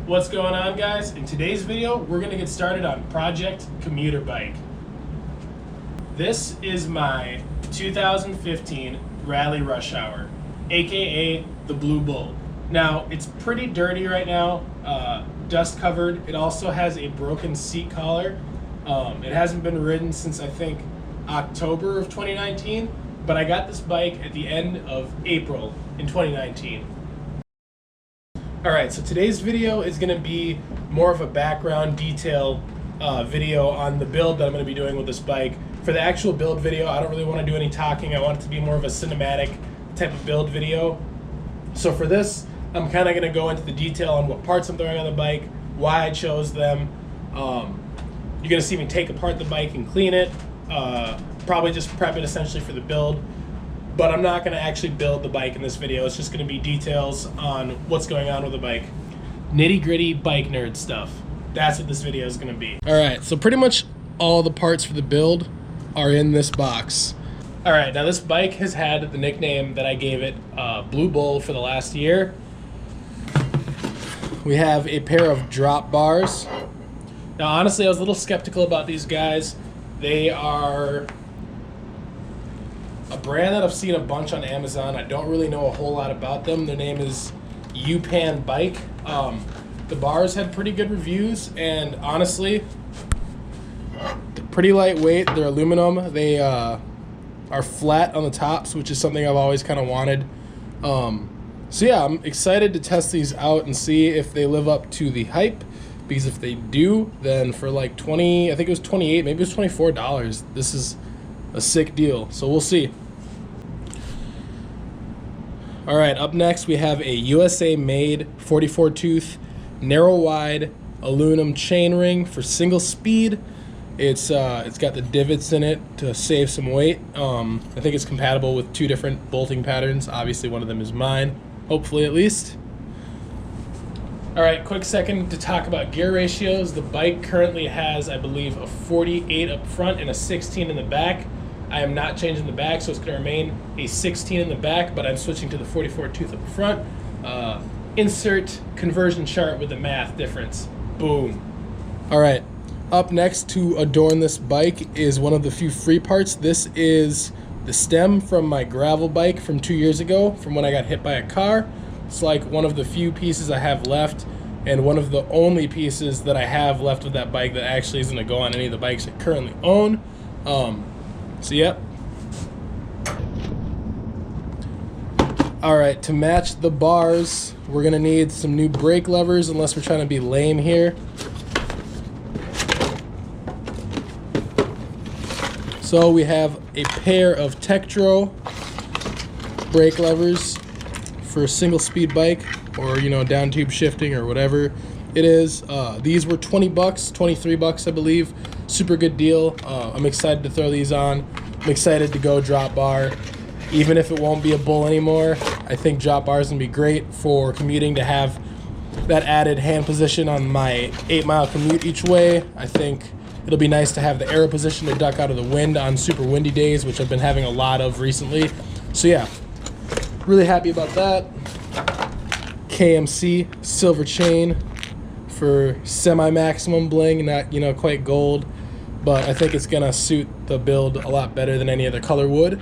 What's going on, guys? In today's video, we're going to get started on Project Commuter Bike. This is my 2015 Raleigh Rush Hour, aka the Blue Bull. Now, it's pretty dirty right now, dust covered. It also has a broken seat collar. It hasn't been ridden since I think October of 2019, but I got this bike at the end of April in 2019. Alright, so today's video is going to be more of a background detail video on the build that I'm going to be doing with this bike. For the actual build video, I don't really want to do any talking. I want it to be more of a cinematic type of build video. So for this, I'm kind of going to go into the detail on what parts I'm throwing on the bike, why I chose them. You're going to see me take apart the bike and clean it, probably just prep it essentially for the build. But I'm not going to actually build the bike in this video. It's just going to be details on what's going on with the bike. Nitty gritty bike nerd stuff. That's what this video is going to be. Alright, so pretty much all the parts for the build are in this box. Alright, now this bike has had the nickname that I gave it, Blue Bull, for the last year. We have a pair of drop bars. Now honestly, I was a little skeptical about these guys. They are a brand that I've seen a bunch on Amazon. I don't really know a whole lot about them. Their name is UPan Bike. The bars had pretty good reviews, and honestly, they're pretty lightweight. They're aluminum. They are flat on the tops, which is something I've always kind of wanted. So yeah, I'm excited to test these out and see if they live up to the hype, because if they do, then for like 20, I think it was 28, maybe it was $24, this is a sick deal. So we'll see. All right, up next we have a USA made 44 tooth narrow wide aluminum chainring for single speed. It's got the divots in it to save some weight. I think it's compatible with 2 different bolting patterns. Obviously one of them is mine, hopefully at least. All right, quick second to talk about gear ratios. The bike currently has, I believe, a 48 up front and a 16 in the back. I am not changing the back, so it's going to remain a 16 in the back, but I'm switching to the 44 tooth up front. Insert conversion chart with the math difference. Boom. All right, up next to adorn this bike is one of the few free parts. This is the stem from my gravel bike from 2 years ago, from when I got hit by a car. It's like one of the few pieces I have left, and one of the only pieces that I have left with that bike that actually isn't going to go on any of the bikes I currently own. So yep. Alright, to match the bars, we're going to need some new brake levers, unless we're trying to be lame here. So we have a pair of Tektro brake levers for a single speed bike, or down tube shifting or whatever it is. These were 20 bucks, 23 bucks I believe. Super good deal. I'm excited to throw these on. I'm excited to go drop bar. Even if it won't be a bull anymore, I think drop bar is gonna be great for commuting, to have that added hand position on my 8-mile commute each way. I think it'll be nice to have the aero position to duck out of the wind on super windy days, which I've been having a lot of recently. So yeah, really happy about that. KMC silver chain for semi-maximum bling, not quite gold, but I think it's gonna suit the build a lot better than any other color would.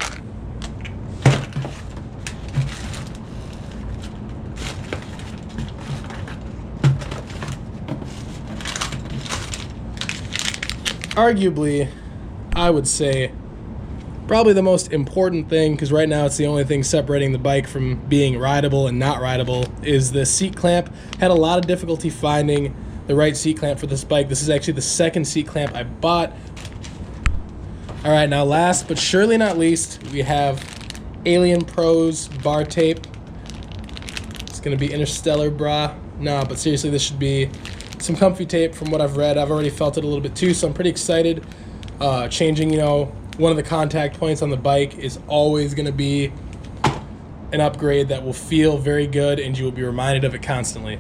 Arguably, I would say probably the most important thing, because right now it's the only thing separating the bike from being rideable and not rideable, is the seat clamp. Had a lot of difficulty finding the right seat clamp for this bike. This is actually the second seat clamp I bought. All right, now last but surely not least, we have Alien Pros bar tape. It's gonna be Interstellar bra. No, but seriously, this should be some comfy tape from what I've read. I've already felt it a little bit too, so I'm pretty excited. Changing, one of the contact points on the bike is always gonna be an upgrade that will feel very good, and you will be reminded of it constantly.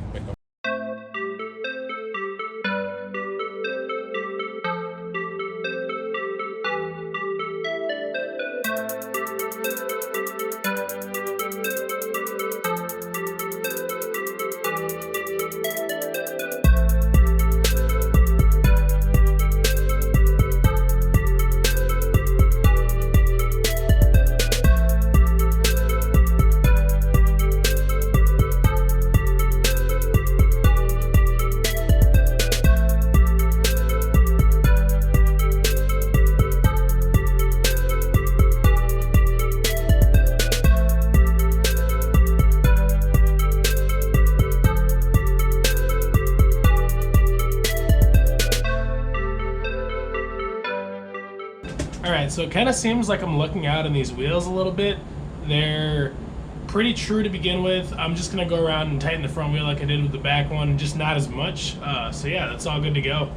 Alright, so it kind of seems like I'm looking out on these wheels a little bit. They're pretty true to begin with. I'm just going to go around and tighten the front wheel like I did with the back one, just not as much. So yeah, that's all good to go.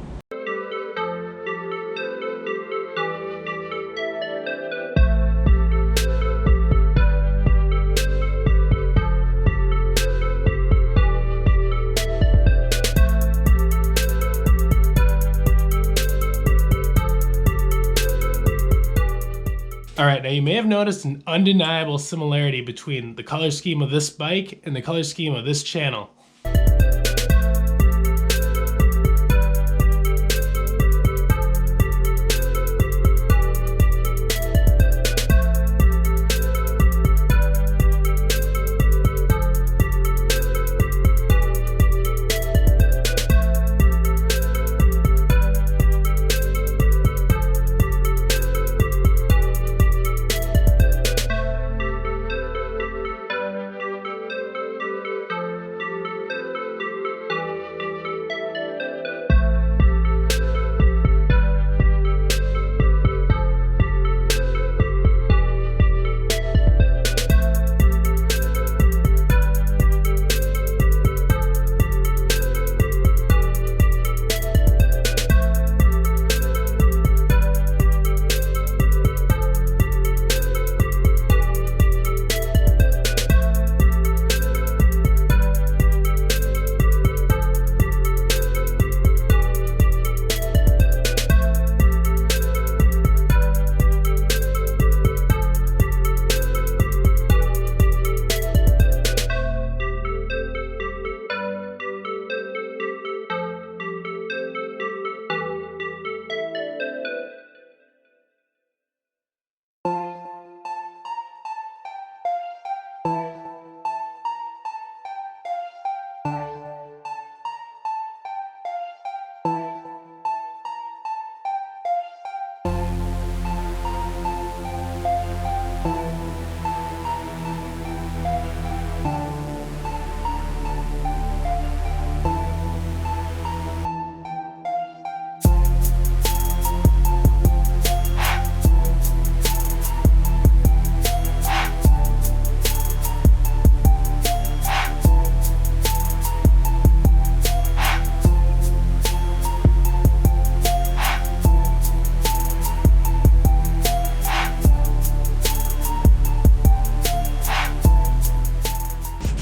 Alright, now you may have noticed an undeniable similarity between the color scheme of this bike and the color scheme of this channel.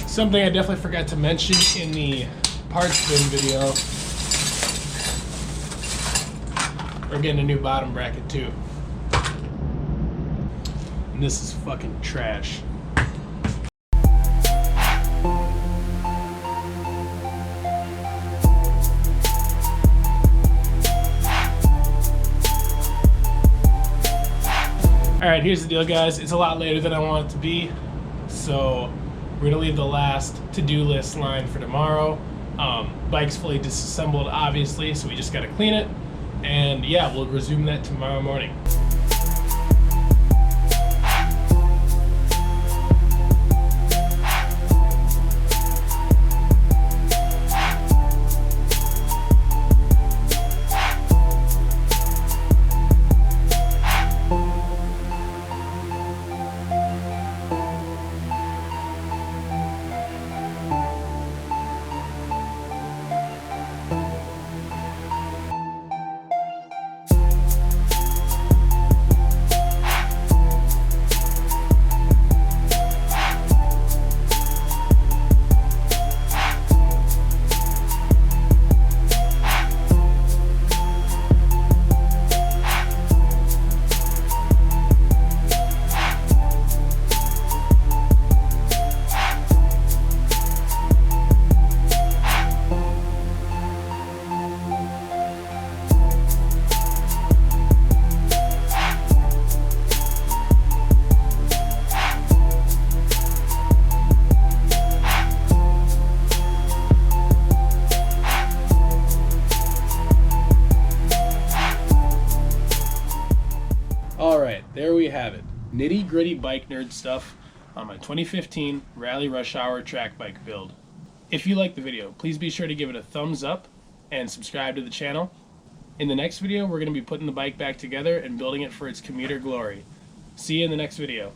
Something I definitely forgot to mention in the parts bin video, we're getting a new bottom bracket too. And this is fucking trash. Alright, here's the deal, guys. It's a lot later than I want it to be, so we're gonna leave the last to-do list line for tomorrow. Bike's fully disassembled, obviously, so we just gotta clean it. And yeah, we'll resume that tomorrow morning. Alright, there we have it. Nitty gritty bike nerd stuff on my 2015 Raleigh Rush Hour track bike build. If you liked the video, please be sure to give it a thumbs up and subscribe to the channel. In the next video, we're going to be putting the bike back together and building it for its commuter glory. See you in the next video.